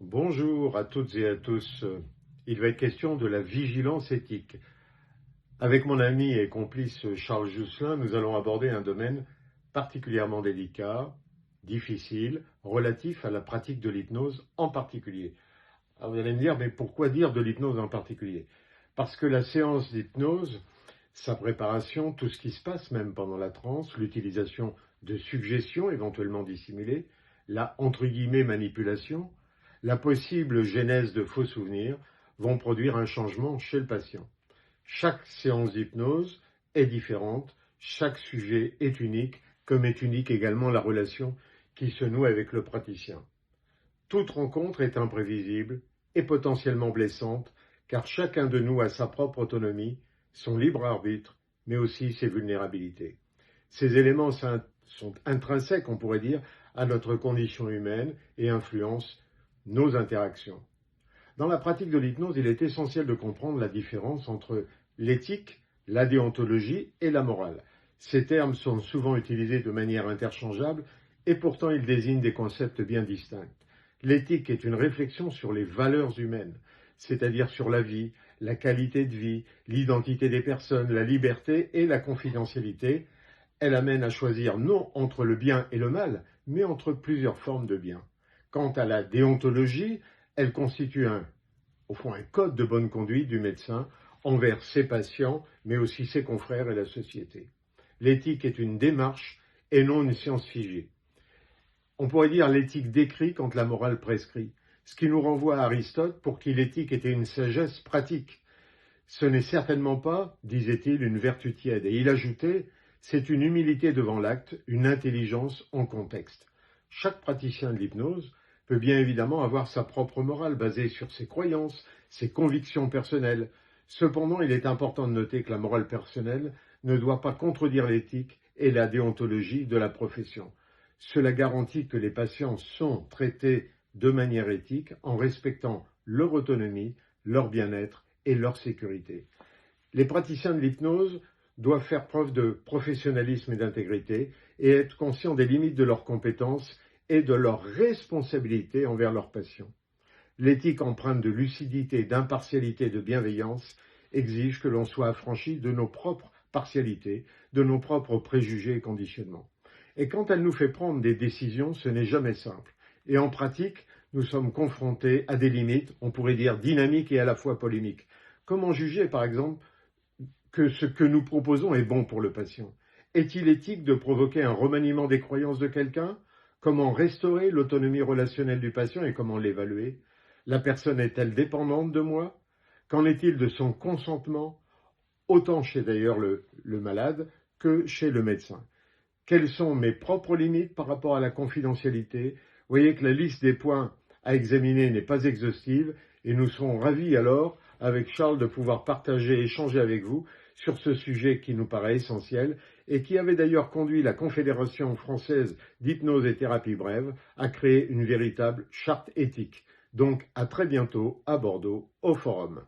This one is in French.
Bonjour à toutes et à tous. Il va être question de la vigilance éthique. Avec mon ami et complice Charles Jousselin, nous allons aborder un domaine particulièrement délicat, difficile, relatif à la pratique de l'hypnose en particulier. Alors vous allez me dire, mais pourquoi dire de l'hypnose en particulier? Parce que la séance d'hypnose, sa préparation, tout ce qui se passe même pendant la transe, l'utilisation de suggestions éventuellement dissimulées, la entre guillemets manipulation, la possible genèse de faux souvenirs vont produire un changement chez le patient. Chaque séance d'hypnose est différente, chaque sujet est unique, comme est unique également la relation qui se noue avec le praticien. Toute rencontre est imprévisible et potentiellement blessante, car chacun de nous a sa propre autonomie, son libre arbitre, mais aussi ses vulnérabilités. Ces éléments sont intrinsèques, on pourrait dire, à notre condition humaine et influencent nos interactions. Dans la pratique de l'hypnose, il est essentiel de comprendre la différence entre l'éthique, la déontologie et la morale. Ces termes sont souvent utilisés de manière interchangeable et pourtant ils désignent des concepts bien distincts. L'éthique est une réflexion sur les valeurs humaines, c'est-à-dire sur la vie, la qualité de vie, l'identité des personnes, la liberté et la confidentialité. Elle amène à choisir non entre le bien et le mal, mais entre plusieurs formes de bien. Quant à la déontologie, elle constitue au fond un code de bonne conduite du médecin envers ses patients, mais aussi ses confrères et la société. L'éthique est une démarche et non une science figée. On pourrait dire l'éthique décrit quand la morale prescrit, ce qui nous renvoie à Aristote pour qui l'éthique était une sagesse pratique. Ce n'est certainement pas, disait-il, une vertu tiède. Et il ajoutait, c'est une humilité devant l'acte, une intelligence en contexte. Chaque praticien de l'hypnose peut bien évidemment avoir sa propre morale basée sur ses croyances, ses convictions personnelles. Cependant, il est important de noter que la morale personnelle ne doit pas contredire l'éthique et la déontologie de la profession. Cela garantit que les patients sont traités de manière éthique en respectant leur autonomie, leur bien-être et leur sécurité. Les praticiens de l'hypnose doivent faire preuve de professionnalisme et d'intégrité et être conscients des limites de leurs compétences et de leur responsabilité envers leurs patients. L'éthique empreinte de lucidité, d'impartialité, de bienveillance exige que l'on soit affranchi de nos propres partialités, de nos propres préjugés et conditionnements. Et quand elle nous fait prendre des décisions, ce n'est jamais simple. Et en pratique, nous sommes confrontés à des limites, on pourrait dire dynamiques et à la fois polémiques. Comment juger, par exemple, que ce que nous proposons est bon pour le patient? Est-il éthique de provoquer un remaniement des croyances de quelqu'un? Comment restaurer l'autonomie relationnelle du patient et comment l'évaluer? La personne est-elle dépendante de moi? Qu'en est-il de son consentement, autant chez d'ailleurs le malade que chez le médecin? Quelles sont mes propres limites par rapport à la confidentialité? Vous voyez que la liste des points à examiner n'est pas exhaustive et nous serons ravis alors, avec Charles, de pouvoir partager et échanger avec vous sur ce sujet qui nous paraît essentiel et qui avait d'ailleurs conduit la Confédération française d'hypnose et thérapie brève à créer une véritable charte éthique. Donc à très bientôt à Bordeaux au Forum.